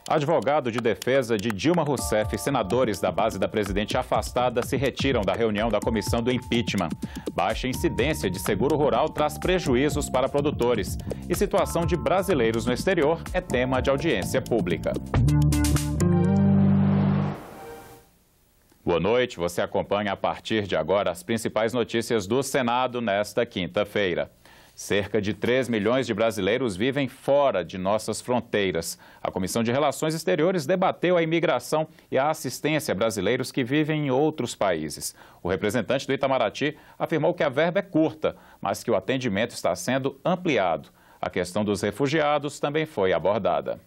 Advogado de defesa de Dilma Rousseff e senadores da base da presidente afastada se retiram da reunião da comissão do impeachment. Baixa incidência de seguro rural traz prejuízos para produtores. E situação de brasileiros no exterior é tema de audiência pública. Boa noite, você acompanha a partir de agora as principais notícias do Senado nesta quinta-feira. Cerca de 3 milhões de brasileiros vivem fora de nossas fronteiras. A Comissão de Relações Exteriores debateu a imigração e a assistência a brasileiros que vivem em outros países. O representante do Itamaraty afirmou que a verba é curta, mas que o atendimento está sendo ampliado. A questão dos refugiados também foi abordada.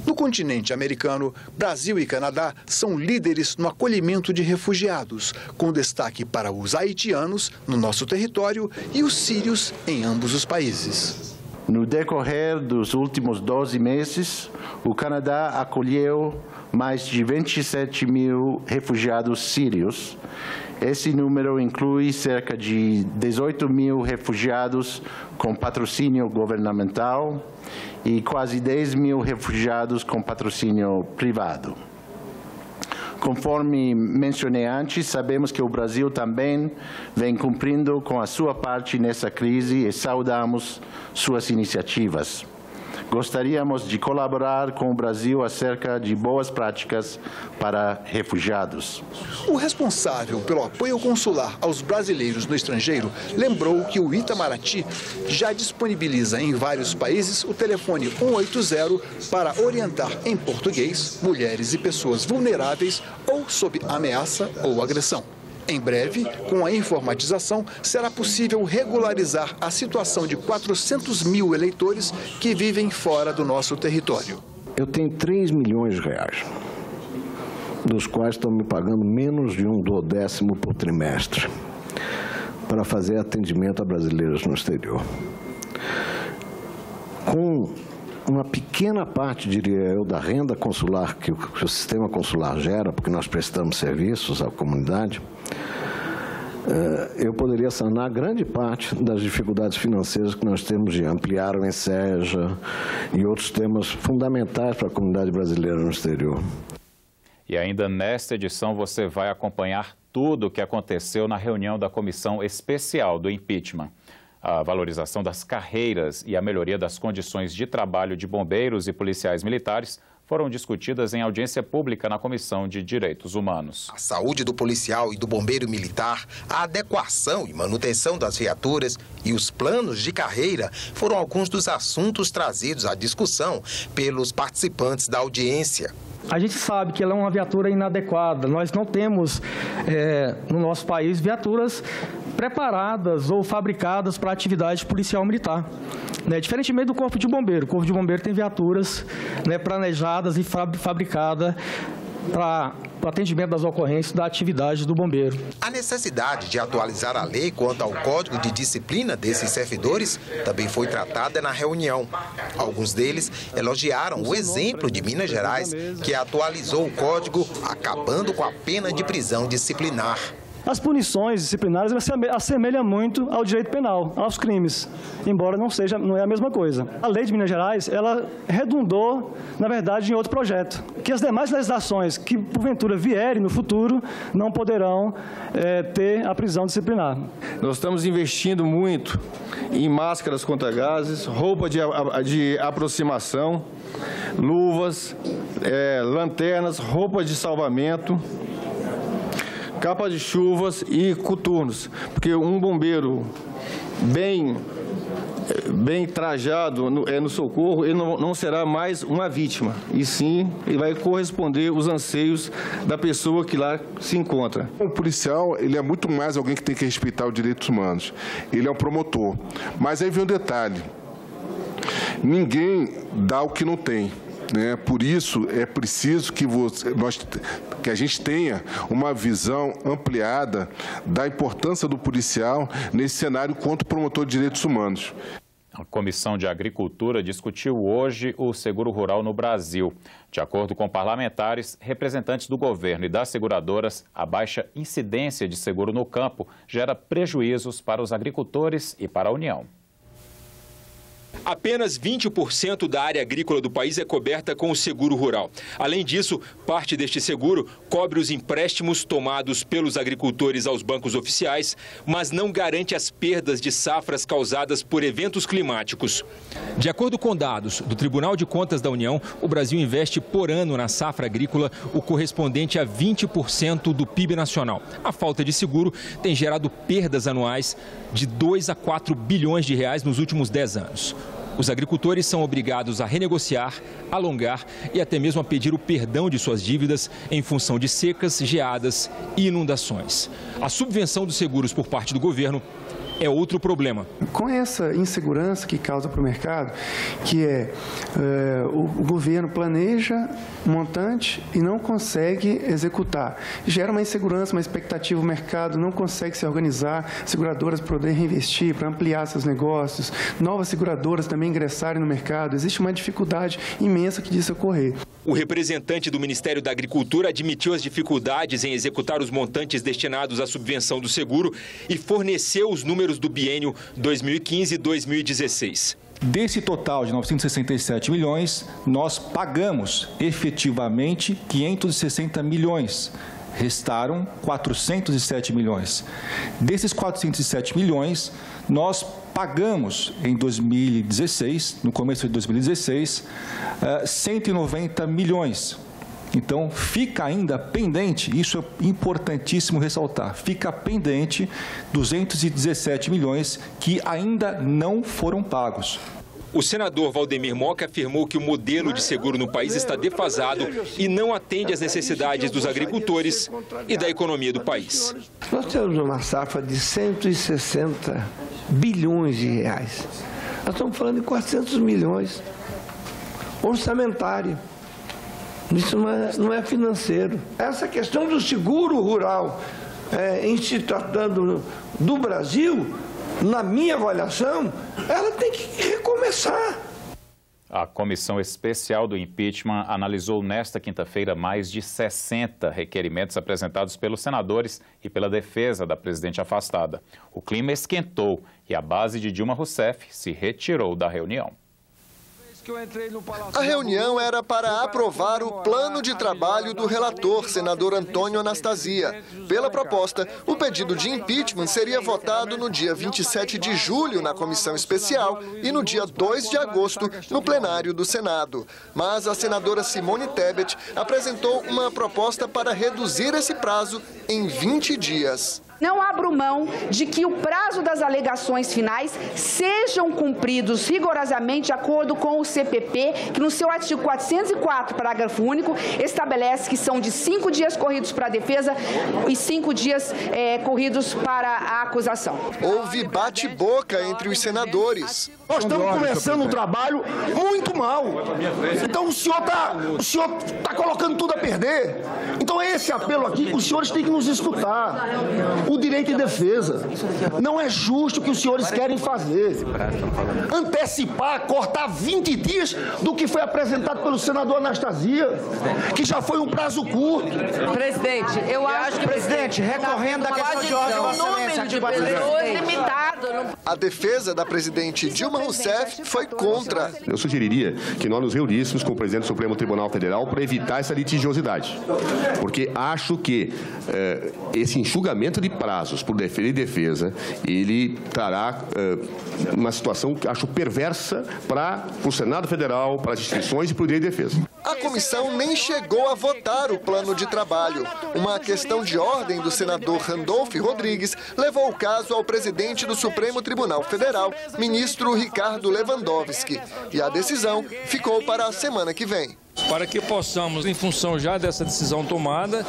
No continente americano, Brasil e Canadá são líderes no acolhimento de refugiados, com destaque para os haitianos no nosso território e os sírios em ambos os países. No decorrer dos últimos 12 meses, o Canadá acolheu mais de 27 mil refugiados sírios. Esse número inclui cerca de 18 mil refugiados com patrocínio governamental e quase 10 mil refugiados com patrocínio privado. Conforme mencionei antes, sabemos que o Brasil também vem cumprindo com a sua parte nessa crise e saudamos suas iniciativas. Gostaríamos de colaborar com o Brasil acerca de boas práticas para refugiados. O responsável pelo apoio consular aos brasileiros no estrangeiro lembrou que o Itamaraty já disponibiliza em vários países o telefone 180 para orientar em português mulheres e pessoas vulneráveis ou sob ameaça ou agressão. Em breve, com a informatização, será possível regularizar a situação de 400 mil eleitores que vivem fora do nosso território. Eu tenho 3 milhões de reais, dos quais estão me pagando menos de 1/10 por trimestre, para fazer atendimento a brasileiros no exterior. Com uma pequena parte, diria eu, da renda consular que o sistema consular gera, porque nós prestamos serviços à comunidade, eu poderia sanar grande parte das dificuldades financeiras que nós temos de ampliar o Enseja e outros temas fundamentais para a comunidade brasileira no exterior. E ainda nesta edição você vai acompanhar tudo o que aconteceu na reunião da Comissão Especial do Impeachment. A valorização das carreiras e a melhoria das condições de trabalho de bombeiros e policiais militares foram discutidas em audiência pública na Comissão de Direitos Humanos. A saúde do policial e do bombeiro militar, a adequação e manutenção das viaturas e os planos de carreira foram alguns dos assuntos trazidos à discussão pelos participantes da audiência. A gente sabe que ela é uma viatura inadequada. Nós não temos, no nosso país, viaturas preparadas ou fabricadas para a atividade policial militar. Diferentemente do Corpo de Bombeiro. O Corpo de Bombeiro tem viaturas planejadas e fabricadas para o atendimento das ocorrências da atividade do bombeiro. A necessidade de atualizar a lei quanto ao Código de Disciplina desses servidores também foi tratada na reunião. Alguns deles elogiaram o exemplo de Minas Gerais, que atualizou o Código, acabando com a pena de prisão disciplinar. As punições disciplinares elas se assemelham muito ao direito penal, aos crimes, embora não é a mesma coisa. A lei de Minas Gerais, ela redundou, na verdade, em outro projeto, que as demais legislações que, porventura, vierem no futuro, não poderão ter a prisão disciplinar. Nós estamos investindo muito em máscaras contra gases, roupa de aproximação, luvas, lanternas, roupa de salvamento, capa de chuvas e coturnos, porque um bombeiro bem trajado no socorro, ele não será mais uma vítima, e sim ele vai corresponder aos anseios da pessoa que lá se encontra. O policial, ele é muito mais alguém que tem que respeitar os direitos humanos, ele é um promotor, mas aí vem um detalhe, ninguém dá o que não tem. Por isso, é preciso que a gente tenha uma visão ampliada da importância do policial nesse cenário contra o promotor de direitos humanos. A Comissão de Agricultura discutiu hoje o seguro rural no Brasil. De acordo com parlamentares, representantes do governo e das seguradoras, a baixa incidência de seguro no campo gera prejuízos para os agricultores e para a União. Apenas 20% da área agrícola do país é coberta com o seguro rural. Além disso, parte deste seguro cobre os empréstimos tomados pelos agricultores aos bancos oficiais, mas não garante as perdas de safras causadas por eventos climáticos. De acordo com dados do Tribunal de Contas da União, o Brasil investe por ano na safra agrícola o correspondente a 20% do PIB nacional. A falta de seguro tem gerado perdas anuais de 2 a 4 bilhões de reais nos últimos 10 anos. Os agricultores são obrigados a renegociar, alongar e até mesmo a pedir o perdão de suas dívidas em função de secas, geadas e inundações. A subvenção dos seguros por parte do governo é outro problema. Com essa insegurança que causa para o mercado, que o governo planeja um montante e não consegue executar. Gera uma insegurança, uma expectativa, o mercado não consegue se organizar, seguradoras poderem reinvestir para ampliar seus negócios, novas seguradoras também ingressarem no mercado. Existe uma dificuldade imensa que disso ocorrer. O representante do Ministério da Agricultura admitiu as dificuldades em executar os montantes destinados à subvenção do seguro e forneceu os números do biênio 2015-2016. Desse total de 967 milhões, nós pagamos efetivamente 560 milhões. Restaram 407 milhões. Desses 407 milhões, nós pagamos em 2016, no começo de 2016, 190 milhões. Então, fica ainda pendente, isso é importantíssimo ressaltar, fica pendente 217 milhões que ainda não foram pagos. O senador Valdemir Moca afirmou que o modelo de seguro no país está defasado e não atende às necessidades dos agricultores e da economia do país. Nós temos uma safra de 160 bilhões de reais. Nós estamos falando de 400 milhões. Orçamentário. Isso não é financeiro. Essa questão do seguro rural, em se tratando do Brasil, na minha avaliação, ela tem que recomeçar. A Comissão Especial do Impeachment analisou nesta quinta-feira mais de 60 requerimentos apresentados pelos senadores e pela defesa da presidente afastada. O clima esquentou e a base de Dilma Rousseff se retirou da reunião. A reunião era para aprovar o plano de trabalho do relator, senador Antônio Anastasia. Pela proposta, o pedido de impeachment seria votado no dia 27 de julho na comissão especial e no dia 2 de agosto no plenário do Senado. Mas a senadora Simone Tebet apresentou uma proposta para reduzir esse prazo em 20 dias. Não abro mão de que o prazo das alegações finais sejam cumpridos rigorosamente de acordo com o CPP, que no seu artigo 404, parágrafo único, estabelece que são de 5 dias corridos para a defesa e 5 dias corridos para a acusação. Houve bate-boca entre os senadores. Nós estamos começando um trabalho muito mal. Então o senhor está colocando tudo a perder. Então esse apelo aqui, os senhores têm que nos escutar. O direito de defesa. Não é justo o que os senhores querem fazer. Antecipar, cortar 20 dias do que foi apresentado pelo senador Anastasia, que já foi um prazo curto. Presidente, eu acho que, presidente, recorrendo da questão de ordem, a defesa da presidente Dilma Rousseff foi contra. Eu sugeriria que nós nos reuníssemos com o presidente do Supremo Tribunal Federal para evitar essa litigiosidade. Porque acho que esse enxugamento de prazos por defesa e defesa, ele trará uma situação que acho perversa para o Senado Federal, para as instituições e para o direito de defesa. A comissão nem chegou a votar o plano de trabalho. Uma questão de ordem do senador Randolph Rodrigues levou o caso ao presidente do Supremo Tribunal Federal, ministro Ricardo Lewandowski. E a decisão ficou para a semana que vem. Para que possamos, em função já dessa decisão tomada,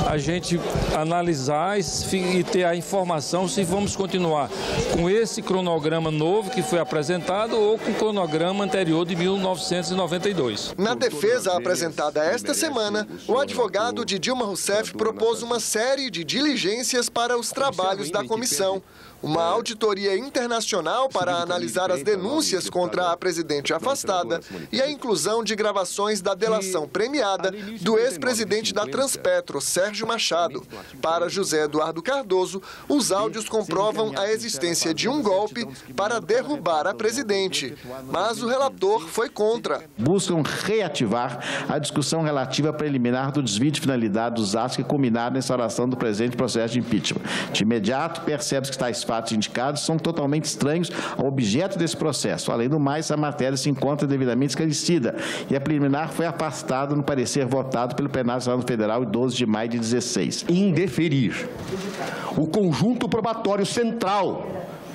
a gente analisar e ter a informação se vamos continuar com esse cronograma novo que foi apresentado ou com o cronograma anterior de 1992. Na defesa apresentada esta semana, o advogado de Dilma Rousseff propôs uma série de diligências para os trabalhos da comissão. uma auditoria internacional para analisar as denúncias contra a presidente afastada e a inclusão de gravações da delação premiada do ex-presidente da Transpetro, Sérgio Machado. Para José Eduardo Cardoso, os áudios comprovam a existência de um golpe para derrubar a presidente. Mas o relator foi contra. Buscam reativar a discussão relativa preliminar do desvio de finalidade dos atos que culminaram na instauração do presente processo de impeachment. De imediato, percebe-se que tais fatos indicados são totalmente estranhos ao objeto desse processo. Além do mais, a matéria se encontra devidamente esclarecida e a preliminar foi afastada no parecer votado pelo Plenário Nacional Federal em 12 de maio de 2016. Indeferir. O conjunto probatório central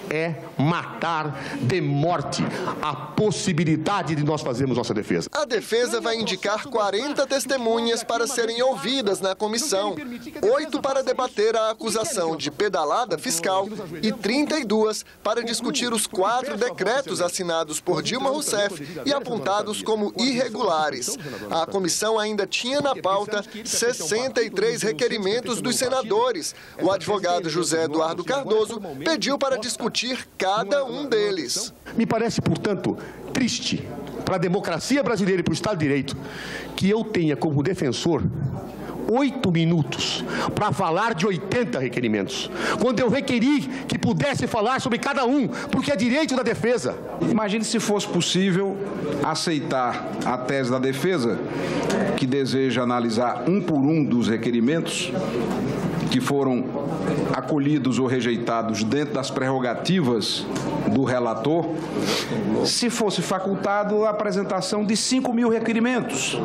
é matar de morte a possibilidade de nós fazermos nossa defesa. A defesa vai indicar 40 testemunhas para serem ouvidas na comissão, 8 para debater a acusação de pedalada fiscal e 32 para discutir os 4 decretos assinados por Dilma Rousseff e apontados como irregulares. A comissão ainda tinha na pauta 63 requerimentos dos senadores. O advogado José Eduardo Cardoso pediu para discutir cada um deles. Me parece, portanto, triste para a democracia brasileira e para o Estado de Direito que eu tenha como defensor 8 minutos para falar de 80 requerimentos, quando eu requeri que pudesse falar sobre cada um, porque é direito da defesa. Imagine se fosse possível aceitar a tese da defesa, que deseja analisar um por um dos requerimentos que foram acolhidos ou rejeitados dentro das prerrogativas do relator, se fosse facultado a apresentação de 5.000 requerimentos,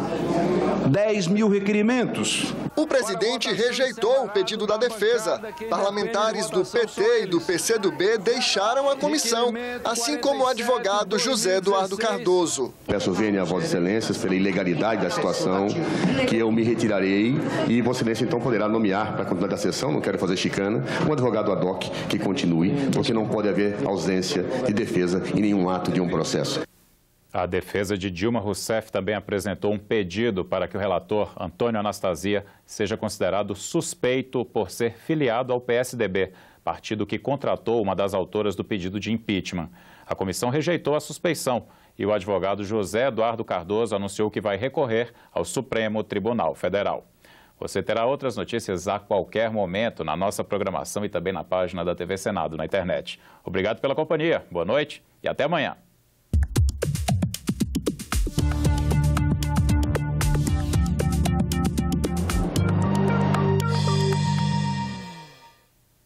10.000 requerimentos. O presidente rejeitou o pedido da defesa. Parlamentares do PT e do PCdoB deixaram a comissão, assim como o advogado José Eduardo Cardoso. Peço vênia a Vossa Excelências pela ilegalidade da situação, que eu me retirarei e Vossa Excelência então poderá nomear para continuar da sessão, não quero fazer chicana, um advogado ad hoc que continue, porque não pode haver ausência de defesa em nenhum ato de um processo. A defesa de Dilma Rousseff também apresentou um pedido para que o relator Antônio Anastasia seja considerado suspeito por ser filiado ao PSDB, partido que contratou uma das autoras do pedido de impeachment. A comissão rejeitou a suspeição e o advogado José Eduardo Cardoso anunciou que vai recorrer ao Supremo Tribunal Federal. Você terá outras notícias a qualquer momento na nossa programação e também na página da TV Senado na internet. Obrigado pela companhia, boa noite e até amanhã.